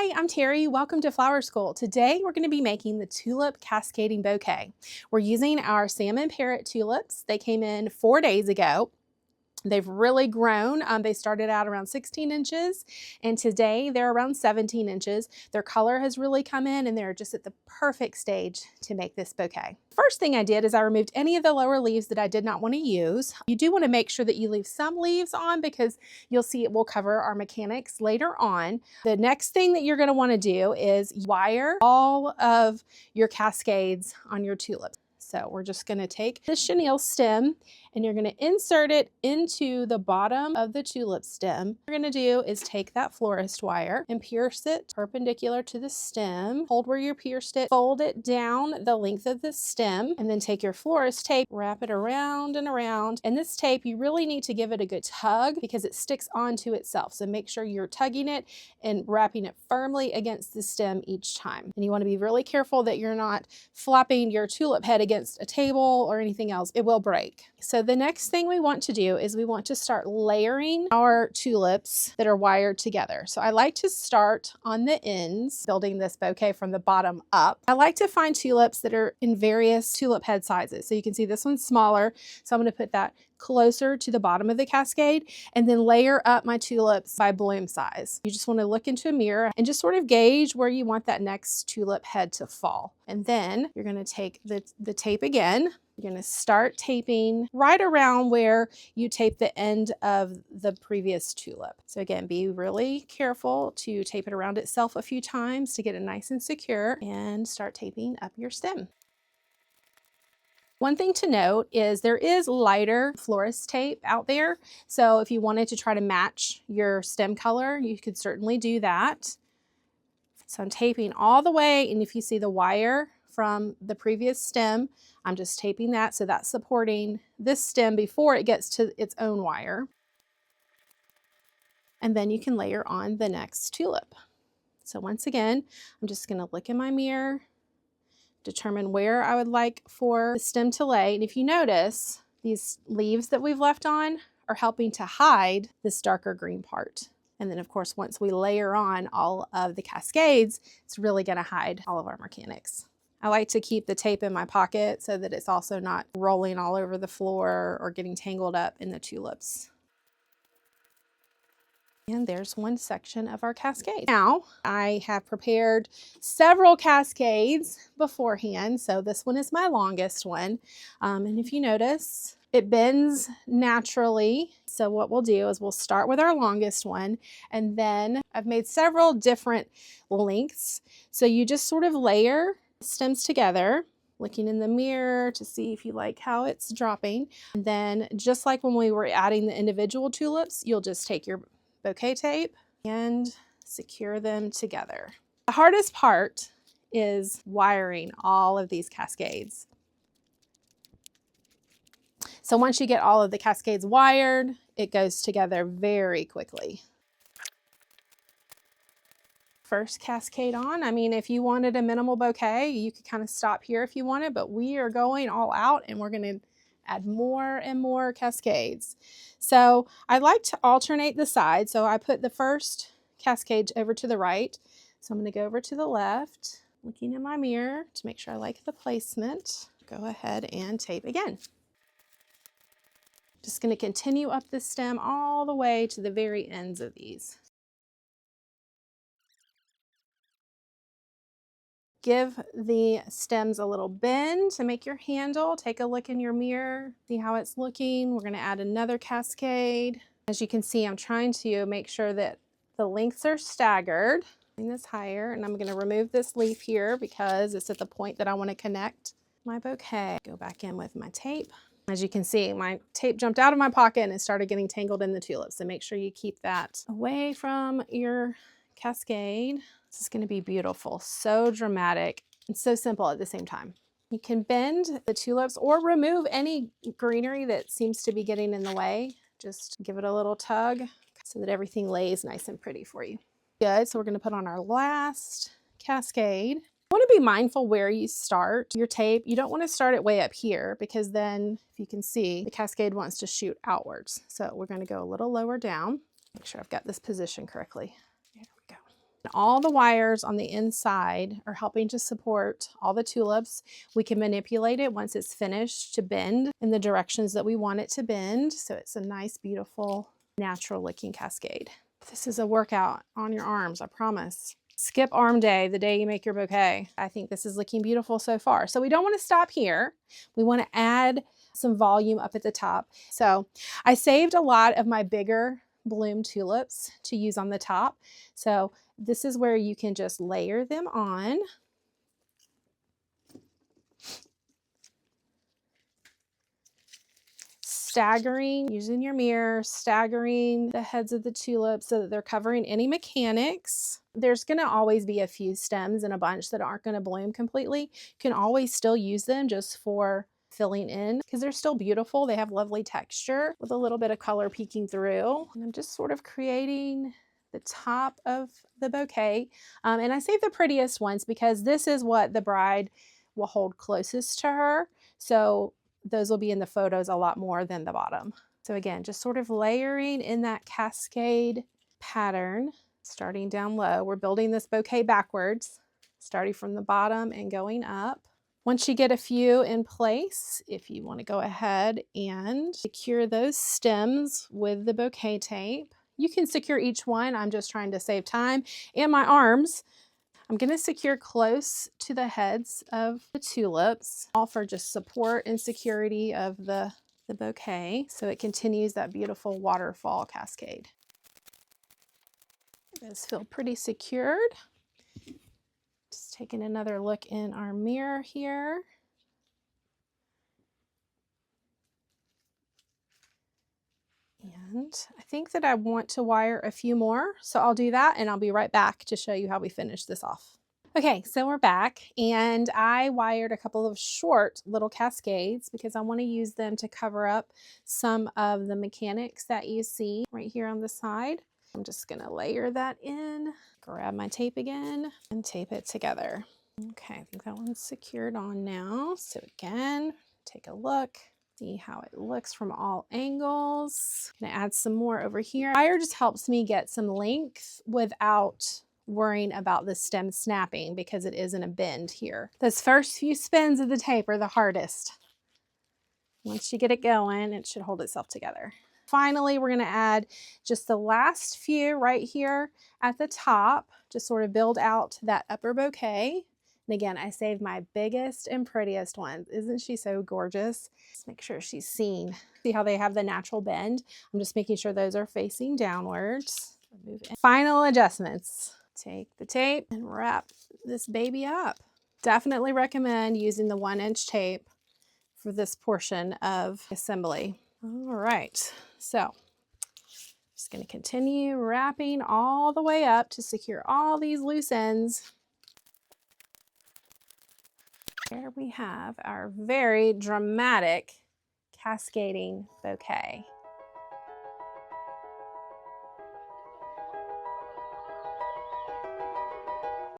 Hi, I'm Terry. Welcome to Flower School. Today we're going to be making the tulip cascading bouquet. We're using our salmon parrot tulips. They came in 4 days ago. They've really grown. They started out around 16 inches and today they're around 17 inches. Their color has really come in and they're just at the perfect stage to make this bouquet. First thing I did is I removed any of the lower leaves that I did not want to use. You do want to make sure that you leave some leaves on because you'll see it will cover our mechanics later on. The next thing that you're going to want to do is wire all of your cascades on your tulips. So we're just going to take the chenille stem and you're going to insert it into the bottom of the tulip stem. What you're going to do is take that florist wire and pierce it perpendicular to the stem. Hold where you pierced it, fold it down the length of the stem, and then take your florist tape, wrap it around and around. And this tape, you really need to give it a good tug because it sticks onto itself. So make sure you're tugging it and wrapping it firmly against the stem each time. And you want to be really careful that you're not flopping your tulip head against a table or anything else. It will break. So the next thing we want to do is we want to start layering our tulips that are wired together. So I like to start on the ends, building this bouquet from the bottom up. I like to find tulips that are in various tulip head sizes. So you can see this one's smaller. So I'm going to put that closer to the bottom of the cascade and then layer up my tulips by bloom size. You just want to look into a mirror and just sort of gauge where you want that next tulip head to fall. And then you're going to take the tape again. You're going to start taping right around where you tape the end of the previous tulip. So again, be really careful to tape it around itself a few times to get it nice and secure and start taping up your stem. One thing to note is there is lighter florist tape out there. So if you wanted to try to match your stem color, you could certainly do that. So I'm taping all the way, and if you see the wire from the previous stem, I'm just taping that so that's supporting this stem before it gets to its own wire. And then you can layer on the next tulip. So once again, I'm just going to look in my mirror, determine where I would like for the stem to lay. And if you notice, these leaves that we've left on are helping to hide this darker green part. And then of course, once we layer on all of the cascades, it's really going to hide all of our mechanics. I like to keep the tape in my pocket so that it's also not rolling all over the floor or getting tangled up in the tulips. And there's one section of our cascade. Now, I have prepared several cascades beforehand. So this one is my longest one. And if you notice, it bends naturally. So what we'll do is we'll start with our longest one. And then I've made several different lengths. So you just sort of layer stems together, looking in the mirror to see if you like how it's dropping. And then just like when we were adding the individual tulips, you'll just take your bouquet tape and secure them together. The hardest part is wiring all of these cascades. So once you get all of the cascades wired, it goes together very quickly. First cascade on. I mean, if you wanted a minimal bouquet, you could kind of stop here if you wanted, but we are going all out and we're going to add more and more cascades. So I like to alternate the sides. So I put the first cascade over to the right. So I'm going to go over to the left, looking in my mirror to make sure I like the placement. Go ahead and tape again. Just going to continue up the stem all the way to the very ends of these. Give the stems a little bend to make your handle. Take a look in your mirror, see how it's looking. We're going to add another cascade. As you can see, I'm trying to make sure that the lengths are staggered. Bring this higher, and I'm going to remove this leaf here because it's at the point that I want to connect my bouquet. Go back in with my tape. As you can see, my tape jumped out of my pocket and it started getting tangled in the tulips. So make sure you keep that away from your cascade. This is going to be beautiful, so dramatic and so simple at the same time. You can bend the tulips or remove any greenery that seems to be getting in the way. Just give it a little tug so that everything lays nice and pretty for you. Good, so we're going to put on our last cascade. You want to be mindful where you start your tape. You don't want to start it way up here because then, if you can see, the cascade wants to shoot outwards. So we're going to go a little lower down. Make sure I've got this position correctly. There we go. All the wires on the inside are helping to support all the tulips. We can manipulate it once it's finished to bend in the directions that we want it to bend. So it's a nice, beautiful, natural looking cascade. This is a workout on your arms, I promise. Skip arm day, the day you make your bouquet. I think this is looking beautiful so far. So we don't want to stop here. We want to add some volume up at the top. So I saved a lot of my bigger bloom tulips to use on the top. So this is where you can just layer them on. Staggering, using your mirror, staggering the heads of the tulips so that they're covering any mechanics. There's going to always be a few stems in a bunch that aren't going to bloom completely. You can always still use them just for filling in because they're still beautiful. They have lovely texture with a little bit of color peeking through. And I'm just sort of creating the top of the bouquet. And I save the prettiest ones because this is what the bride will hold closest to her. So those will be in the photos a lot more than the bottom. So again, just sort of layering in that cascade pattern, starting down low. We're building this bouquet backwards, starting from the bottom and going up. Once you get a few in place, if you want to go ahead and secure those stems with the bouquet tape, you can secure each one. I'm just trying to save time and my arms. I'm going to secure close to the heads of the tulips, all for just support and security of the bouquet, so it continues that beautiful waterfall cascade. Those feel pretty secured. Just taking another look in our mirror here. And I think that I want to wire a few more, so I'll do that and I'll be right back to show you how we finish this off. Okay, so we're back and I wired a couple of short little cascades because I want to use them to cover up some of the mechanics that you see right here on the side. I'm just going to layer that in, grab my tape again and tape it together. Okay, I think that one's secured on now. So again, take a look. See how it looks from all angles. I'm gonna add some more over here. Wire just helps me get some length without worrying about the stem snapping because it isn't a bend here. Those first few spins of the tape are the hardest. Once you get it going, it should hold itself together. Finally, we're gonna add just the last few right here at the top to sort of build out that upper bouquet. And again, I saved my biggest and prettiest ones. Isn't she so gorgeous? Just make sure she's seen. See how they have the natural bend? I'm just making sure those are facing downwards. Move in. Final adjustments. Take the tape and wrap this baby up. Definitely recommend using the 1-inch tape for this portion of assembly. All right, so just going to continue wrapping all the way up to secure all these loose ends. Here we have our very dramatic cascading bouquet.